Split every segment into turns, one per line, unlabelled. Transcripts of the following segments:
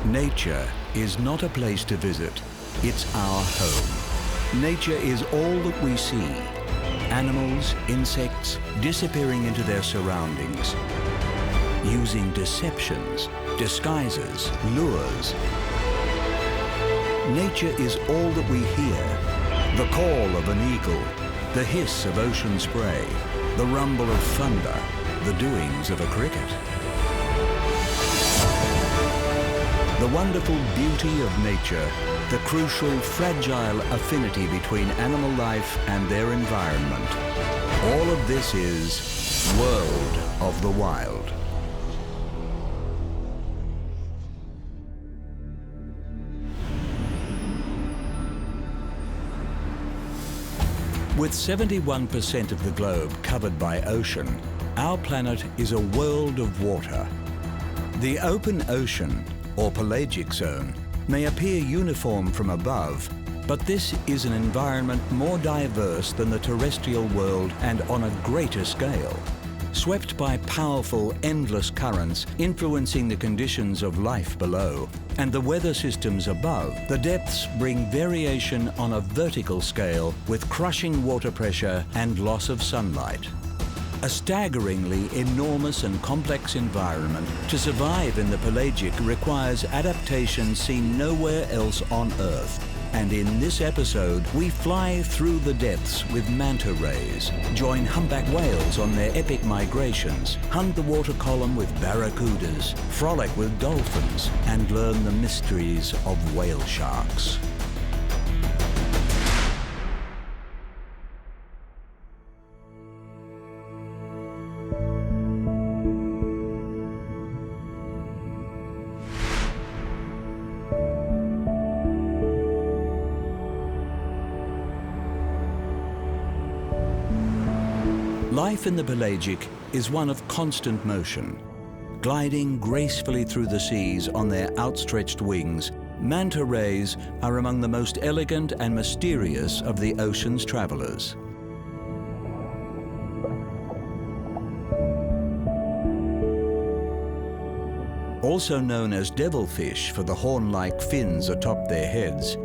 Nature is not a place to visit, it's our home. Nature is all that we see. Animals, insects, disappearing into their surroundings, using deceptions, disguises, lures. Nature is all that we hear. The call of an eagle, the hiss of ocean spray, the rumble of thunder, the doings of a cricket. The wonderful beauty of nature, the crucial, fragile affinity between animal life and their environment. All of this is World of the Wild. With 71% of the globe covered by ocean, our planet is a world of water. The open ocean, or pelagic zone, may appear uniform from above, but this is an environment more diverse than the terrestrial world and on a greater scale. Swept by powerful, endless currents influencing the conditions of life below and the weather systems above, the depths bring variation on a vertical scale with crushing water pressure and loss of sunlight. A staggeringly enormous and complex environment to survive in the pelagic requires adaptation seen nowhere else on Earth. And in this episode, we fly through the depths with manta rays, join humpback whales on their epic migrations, hunt the water column with barracudas, frolic with dolphins, and learn the mysteries of whale sharks. Life in the pelagic is one of constant motion. Gliding gracefully through the seas on their outstretched wings, manta rays are among the most elegant and mysterious of the ocean's travelers. Also known as devilfish for the horn-like fins atop their heads,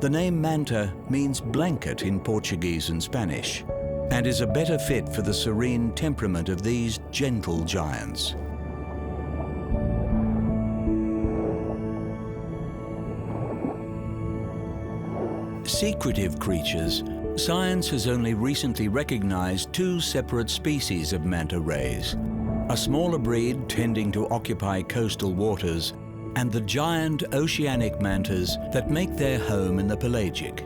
the name manta means blanket in Portuguese and Spanish, and is a better fit for the serene temperament of these gentle giants. Secretive creatures, science has only recently recognized two separate species of manta rays, a smaller breed tending to occupy coastal waters, and the giant oceanic mantas that make their home in the pelagic.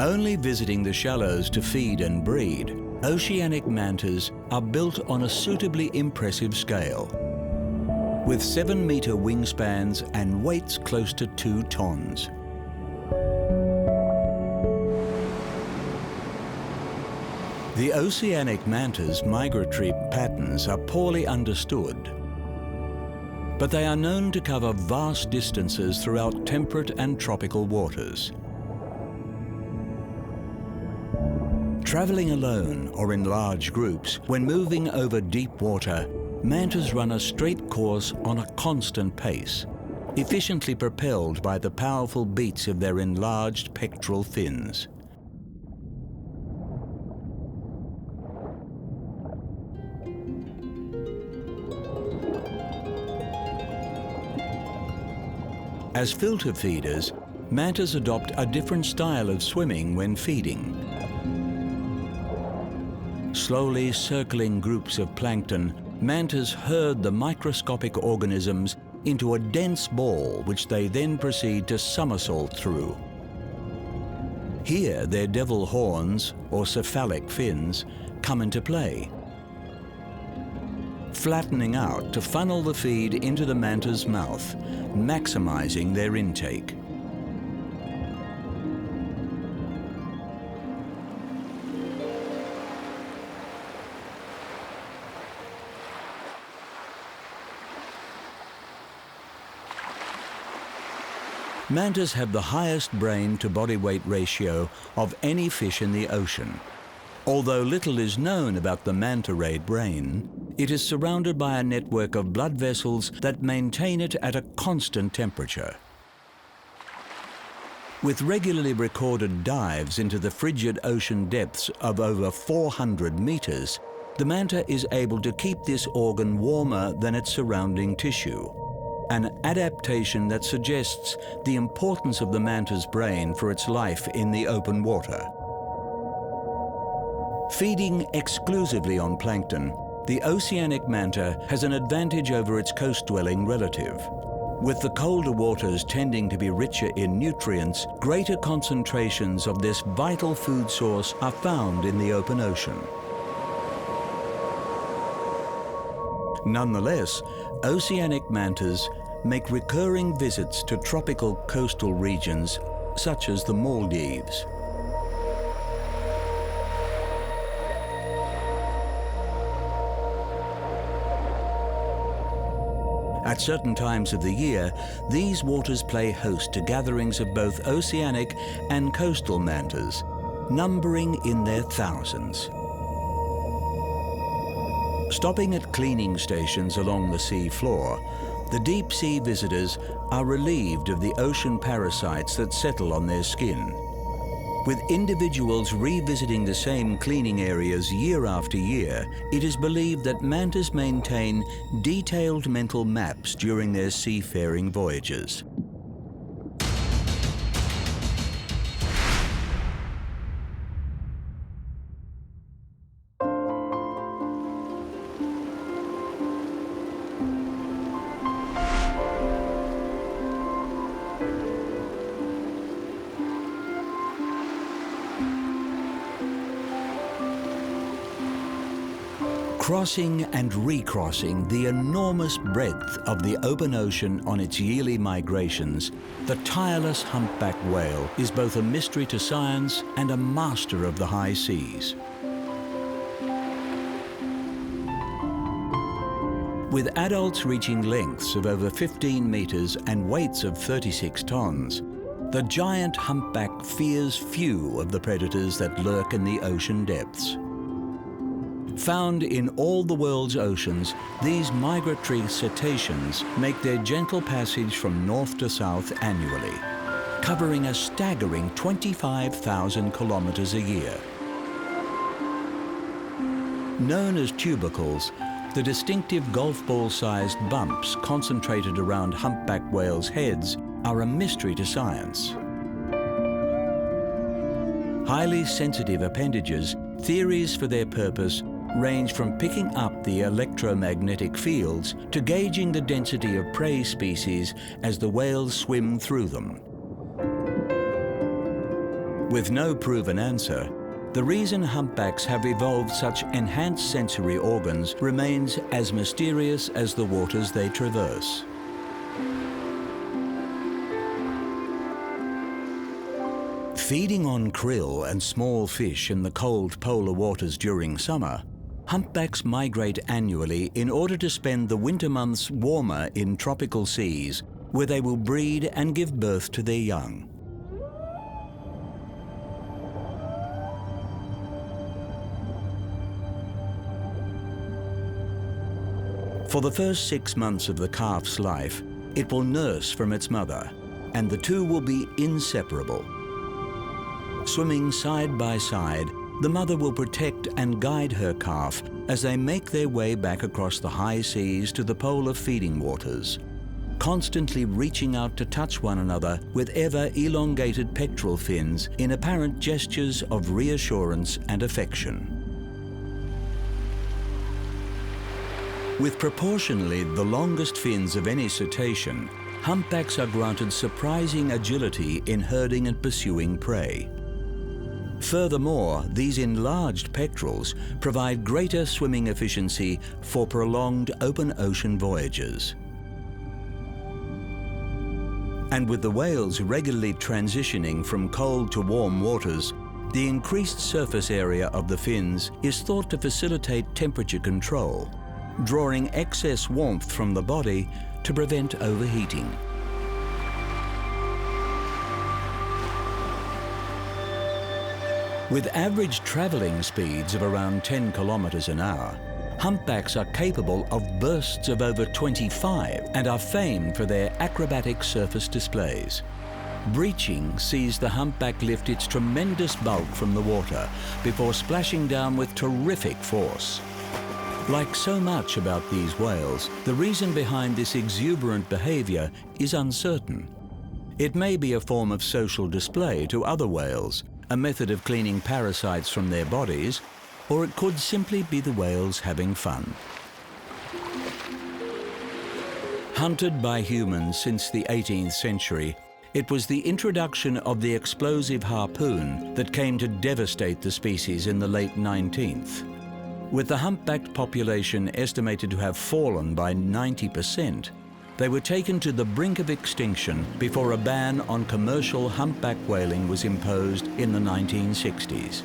Only visiting the shallows to feed and breed, oceanic mantas are built on a suitably impressive scale, with 7-meter wingspans and weights close to 2 tons. The oceanic manta's migratory patterns are poorly understood, but they are known to cover vast distances throughout temperate and tropical waters. Traveling alone or in large groups, when moving over deep water, mantas run a straight course on a constant pace, efficiently propelled by the powerful beats of their enlarged pectoral fins. As filter feeders, mantas adopt a different style of swimming when feeding. Slowly circling groups of plankton, mantas herd the microscopic organisms into a dense ball which they then proceed to somersault through. Here their devil horns, or cephalic fins, come into play, flattening out to funnel the feed into the manta's mouth, maximizing their intake. Mantas have the highest brain-to-body weight ratio of any fish in the ocean. Although little is known about the manta ray brain, It is surrounded by a network of blood vessels that maintain it at a constant temperature. With regularly recorded dives into the frigid ocean depths of over 400 meters, the manta is able to keep this organ warmer than its surrounding tissue, an adaptation that suggests the importance of the manta's brain for its life in the open water. Feeding exclusively on plankton, the oceanic manta has an advantage over its coast-dwelling relative. With the colder waters tending to be richer in nutrients, greater concentrations of this vital food source are found in the open ocean. Nonetheless, oceanic mantas make recurring visits to tropical coastal regions such as the Maldives. At certain times of the year, these waters play host to gatherings of both oceanic and coastal mantas, numbering in their thousands. Stopping at cleaning stations along the sea floor, the deep-sea visitors are relieved of the ocean parasites that settle on their skin. With individuals revisiting the same cleaning areas year after year, it is believed that mantas maintain detailed mental maps during their seafaring voyages. Crossing and recrossing the enormous breadth of the open ocean on its yearly migrations, the tireless humpback whale is both a mystery to science and a master of the high seas. With adults reaching lengths of over 15 meters and weights of 36 tons, the giant humpback fears few of the predators that lurk in the ocean depths. Found in all the world's oceans, these migratory cetaceans make their gentle passage from north to south annually, covering a staggering 25,000 kilometers a year. Known as tubercles, the distinctive golf ball-sized bumps concentrated around humpback whales' heads are a mystery to science. Highly sensitive appendages, theories for their purpose range from picking up the electromagnetic fields to gauging the density of prey species as the whales swim through them. With no proven answer, the reason humpbacks have evolved such enhanced sensory organs remains as mysterious as the waters they traverse. Feeding on krill and small fish in the cold polar waters during summer, humpbacks migrate annually in order to spend the winter months warmer in tropical seas, where they will breed and give birth to their young. For the first 6 months of the calf's life, it will nurse from its mother, and the two will be inseparable. Swimming side by side, the mother will protect and guide her calf as they make their way back across the high seas to the polar feeding waters, constantly reaching out to touch one another with ever elongated pectoral fins in apparent gestures of reassurance and affection. With proportionally the longest fins of any cetacean, humpbacks are granted surprising agility in herding and pursuing prey. Furthermore, these enlarged pectorals provide greater swimming efficiency for prolonged open ocean voyages. And with the whales regularly transitioning from cold to warm waters, the increased surface area of the fins is thought to facilitate temperature control, drawing excess warmth from the body to prevent overheating. With average traveling speeds of around 10 kilometers an hour, Humpbacks are capable of bursts of over 25 and are famed for their acrobatic surface displays. Breaching sees the humpback lift its tremendous bulk from the water before splashing down with terrific force. Like so much about these whales, the reason behind this exuberant behavior is uncertain. It may be a form of social display to other whales, a method of cleaning parasites from their bodies, or it could simply be the whales having fun. Hunted by humans since the 18th century, it was the introduction of the explosive harpoon that came to devastate the species in the late 19th. With the humpbacked population estimated to have fallen by 90%, they were taken to the brink of extinction before a ban on commercial humpback whaling was imposed in the 1960s.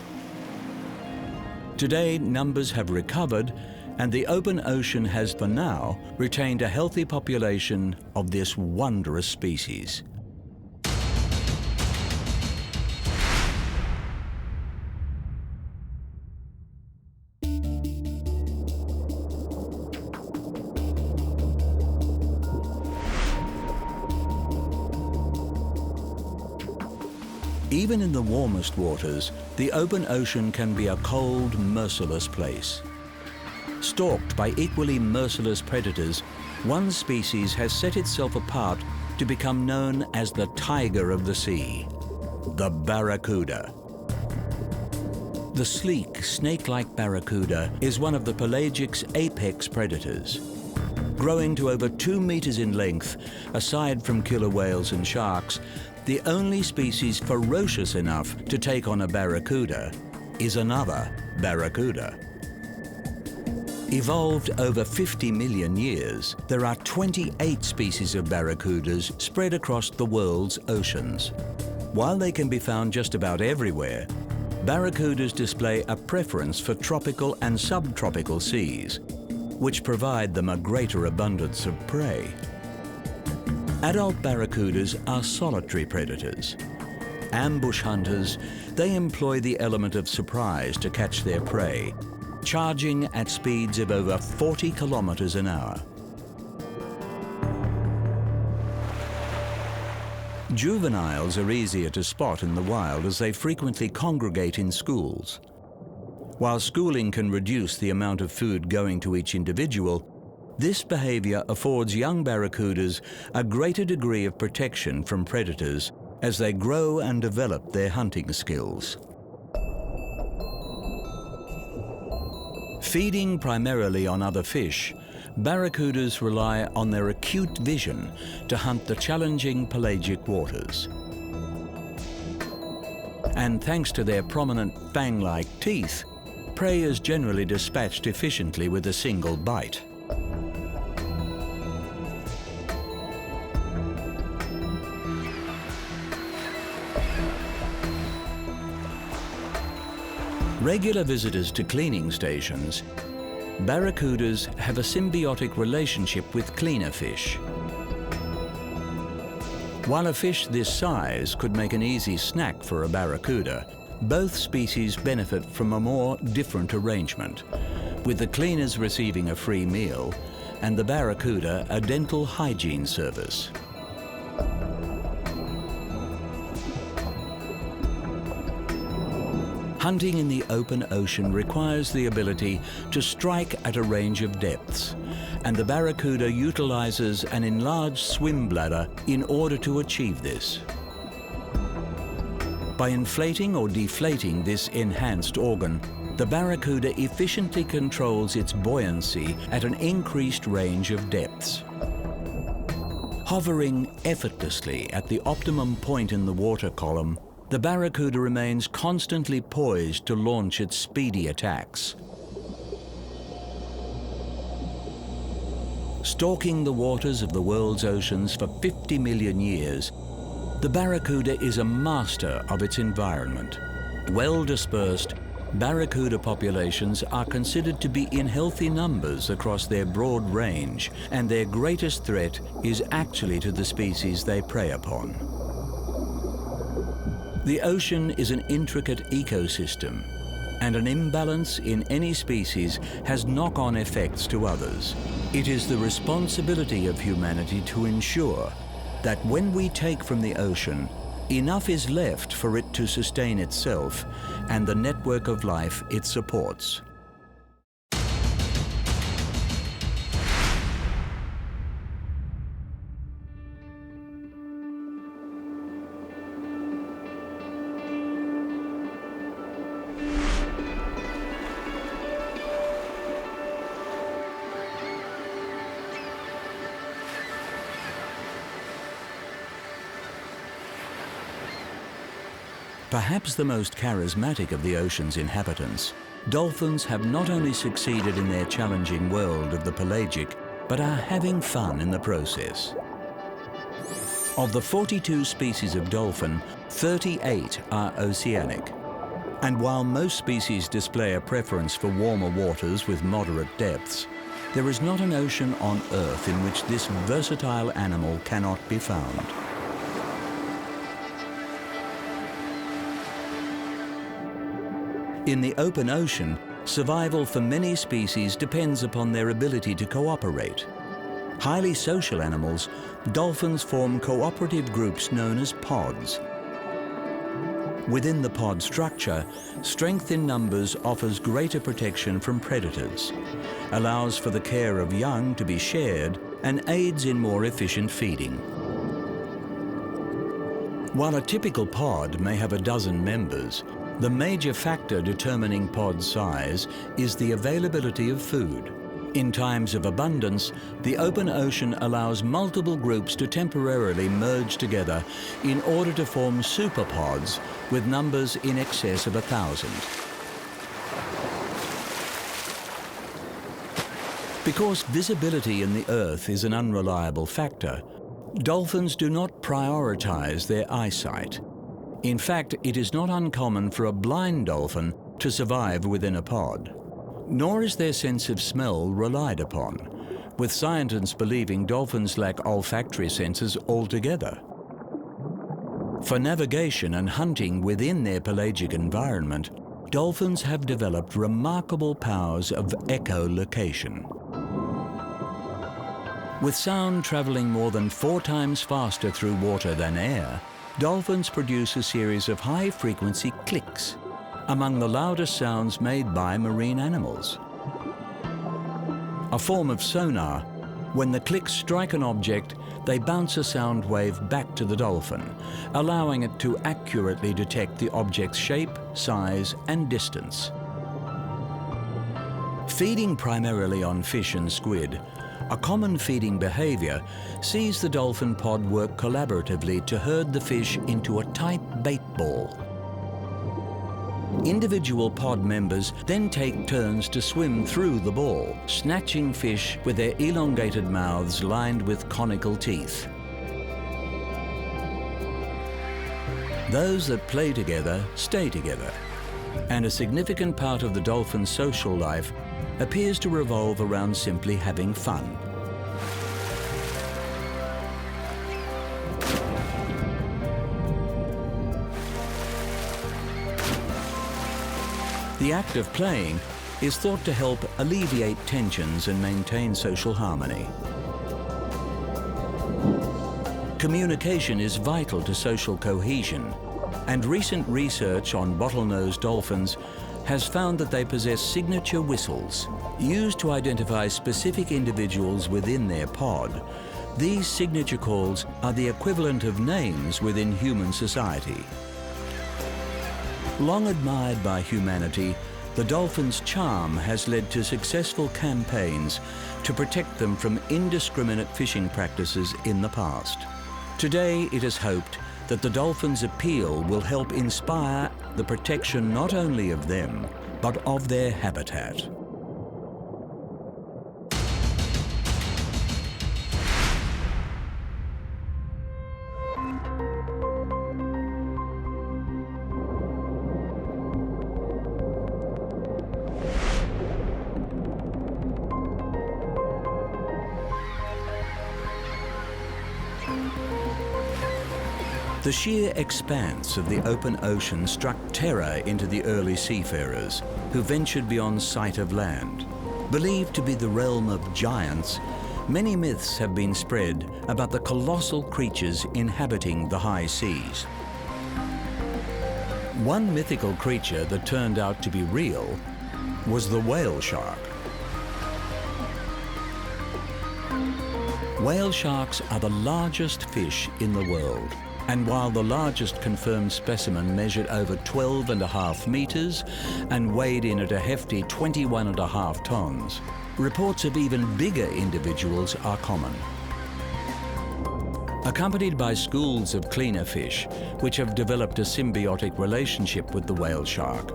Today, numbers have recovered, and the open ocean has, for now, retained a healthy population of this wondrous species. Even in the warmest waters, the open ocean can be a cold, merciless place. Stalked by equally merciless predators, one species has set itself apart to become known as the tiger of the sea, the barracuda. The sleek, snake-like barracuda is one of the pelagic's apex predators. Growing to over 2 meters in length, aside from killer whales and sharks, the only species ferocious enough to take on a barracuda is another barracuda. Evolved over 50 million years, there are 28 species of barracudas spread across the world's oceans. While they can be found just about everywhere, barracudas display a preference for tropical and subtropical seas, which provide them a greater abundance of prey. Adult barracudas are solitary predators. Ambush hunters, they employ the element of surprise to catch their prey, charging at speeds of over 40 kilometers an hour. Juveniles are easier to spot in the wild as they frequently congregate in schools. While schooling can reduce the amount of food going to each individual, this behavior affords young barracudas a greater degree of protection from predators as they grow and develop their hunting skills. Feeding primarily on other fish, barracudas rely on their acute vision to hunt the challenging pelagic waters. And thanks to their prominent fang-like teeth, prey is generally dispatched efficiently with a single bite. Regular visitors to cleaning stations, barracudas have a symbiotic relationship with cleaner fish. While a fish this size could make an easy snack for a barracuda, both species benefit from a more different arrangement, with the cleaners receiving a free meal and the barracuda a dental hygiene service. Hunting in the open ocean requires the ability to strike at a range of depths, and the barracuda utilizes an enlarged swim bladder in order to achieve this. By inflating or deflating this enhanced organ, the barracuda efficiently controls its buoyancy at an increased range of depths. Hovering effortlessly at the optimum point in the water column, the barracuda remains constantly poised to launch its speedy attacks. Stalking the waters of the world's oceans for 50 million years, the barracuda is a master of its environment. Well dispersed, barracuda populations are considered to be in healthy numbers across their broad range, and their greatest threat is actually to the species they prey upon. The ocean is an intricate ecosystem, and an imbalance in any species has knock-on effects to others. It is the responsibility of humanity to ensure that when we take from the ocean, enough is left for it to sustain itself and the network of life it supports. Perhaps the most charismatic of the ocean's inhabitants, dolphins have not only succeeded in their challenging world of the pelagic, but are having fun in the process. Of the 42 species of dolphin, 38 are oceanic. And while most species display a preference for warmer waters with moderate depths, there is not an ocean on Earth in which this versatile animal cannot be found. In the open ocean, survival for many species depends upon their ability to cooperate. Highly social animals, dolphins form cooperative groups known as pods. Within the pod structure, strength in numbers offers greater protection from predators, allows for the care of young to be shared, and aids in more efficient feeding. While a typical pod may have a dozen members, the major factor determining pod size is the availability of food. In times of abundance, the open ocean allows multiple groups to temporarily merge together in order to form superpods with numbers in excess of 1,000. Because visibility in the Earth is an unreliable factor, dolphins do not prioritize their eyesight. In fact, it is not uncommon for a blind dolphin to survive within a pod. Nor is their sense of smell relied upon, with scientists believing dolphins lack olfactory senses altogether. For navigation and hunting within their pelagic environment, dolphins have developed remarkable powers of echolocation. With sound traveling more than 4 times faster through water than air, dolphins produce a series of high-frequency clicks, among the loudest sounds made by marine animals. A form of sonar, when the clicks strike an object, they bounce a sound wave back to the dolphin, allowing it to accurately detect the object's shape, size, and distance. Feeding primarily on fish and squid, a common feeding behavior sees the dolphin pod work collaboratively to herd the fish into a tight bait ball. Individual pod members then take turns to swim through the ball, snatching fish with their elongated mouths lined with conical teeth. Those that play together stay together, and a significant part of the dolphin's social life appears to revolve around simply having fun. The act of playing is thought to help alleviate tensions and maintain social harmony. Communication is vital to social cohesion, and recent research on bottlenose dolphins has found that they possess signature whistles. Used to identify specific individuals within their pod, these signature calls are the equivalent of names within human society. Long admired by humanity, the dolphin's charm has led to successful campaigns to protect them from indiscriminate fishing practices in the past. Today, it is hoped that the dolphin's appeal will help inspire the protection not only of them, but of their habitat. The sheer expanse of the open ocean struck terror into the early seafarers who ventured beyond sight of land. Believed to be the realm of giants, many myths have been spread about the colossal creatures inhabiting the high seas. One mythical creature that turned out to be real was the whale shark. Whale sharks are the largest fish in the world. And while the largest confirmed specimen measured over 12.5 meters and weighed in at a hefty 21.5 tons, reports of even bigger individuals are common. Accompanied by schools of cleaner fish, which have developed a symbiotic relationship with the whale shark,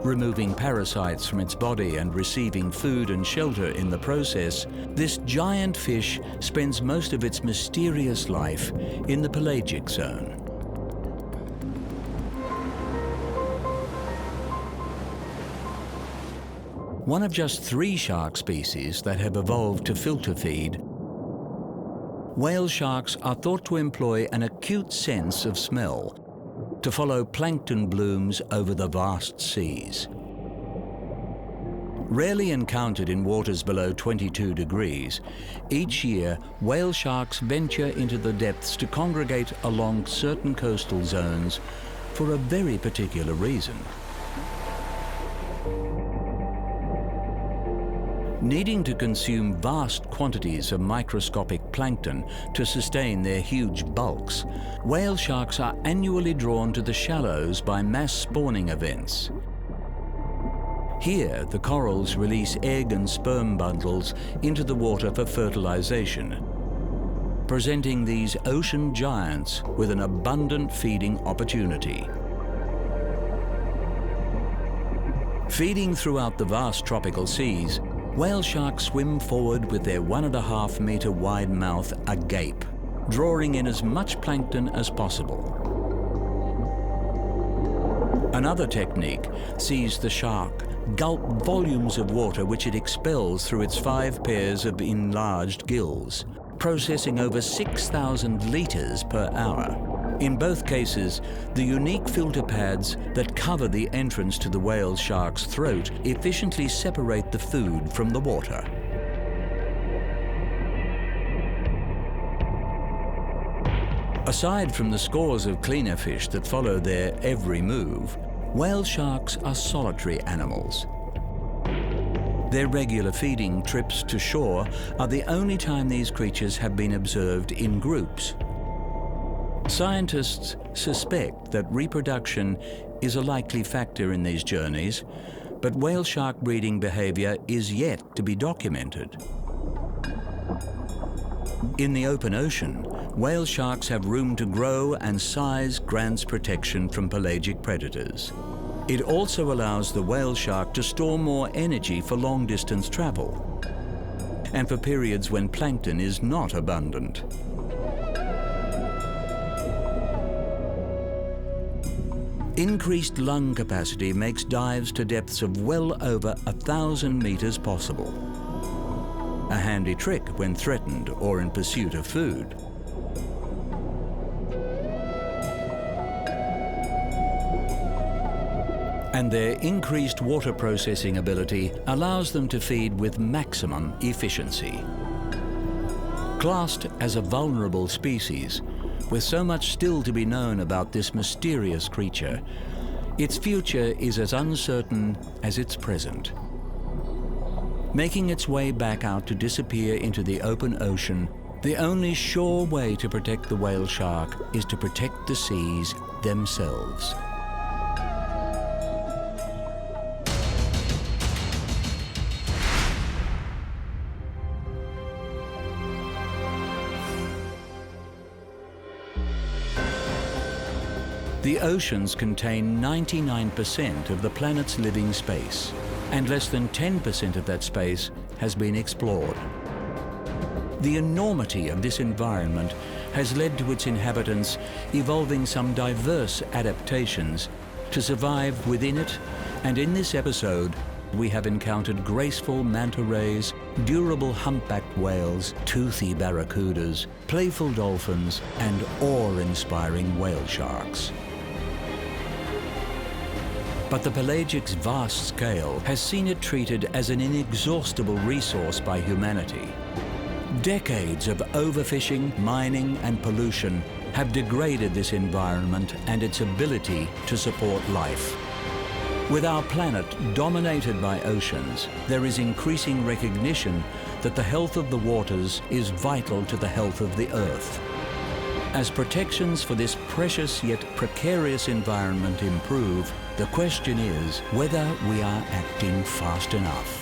removing parasites from its body and receiving food and shelter in the process, this giant fish spends most of its mysterious life in the pelagic zone. One of just 3 shark species that have evolved to filter feed, whale sharks are thought to employ an acute sense of smell to follow plankton blooms over the vast seas. Rarely encountered in waters below 22 degrees, each year whale sharks venture into the depths to congregate along certain coastal zones for a very particular reason. Needing to consume vast quantities of microscopic plankton to sustain their huge bulks, whale sharks are annually drawn to the shallows by mass spawning events. Here, the corals release egg and sperm bundles into the water for fertilization, presenting these ocean giants with an abundant feeding opportunity. Feeding throughout the vast tropical seas, whale sharks swim forward with their 1.5 meter wide mouth agape, drawing in as much plankton as possible. Another technique sees the shark gulp volumes of water which it expels through its 5 pairs of enlarged gills, processing over 6,000 liters per hour. In both cases, the unique filter pads that cover the entrance to the whale shark's throat efficiently separate the food from the water. Aside from the scores of cleaner fish that follow their every move, whale sharks are solitary animals. Their regular feeding trips to shore are the only time these creatures have been observed in groups. Scientists suspect that reproduction is a likely factor in these journeys, but whale shark breeding behavior is yet to be documented. In the open ocean, whale sharks have room to grow, and size grants protection from pelagic predators. It also allows the whale shark to store more energy for long-distance travel and for periods when plankton is not abundant. Increased lung capacity makes dives to depths of well over 1,000 meters possible. A handy trick when threatened or in pursuit of food. And their increased water processing ability allows them to feed with maximum efficiency. Classed as a vulnerable species, with so much still to be known about this mysterious creature, its future is as uncertain as its present. Making its way back out to disappear into the open ocean, the only sure way to protect the whale shark is to protect the seas themselves. The oceans contain 99% of the planet's living space, and less than 10% of that space has been explored. The enormity of this environment has led to its inhabitants evolving some diverse adaptations to survive within it, and in this episode, we have encountered graceful manta rays, durable humpbacked whales, toothy barracudas, playful dolphins, and awe-inspiring whale sharks. But the pelagic's vast scale has seen it treated as an inexhaustible resource by humanity. Decades of overfishing, mining, and pollution have degraded this environment and its ability to support life. With our planet dominated by oceans, there is increasing recognition that the health of the waters is vital to the health of the Earth. As protections for this precious yet precarious environment improve, the question is whether we are acting fast enough.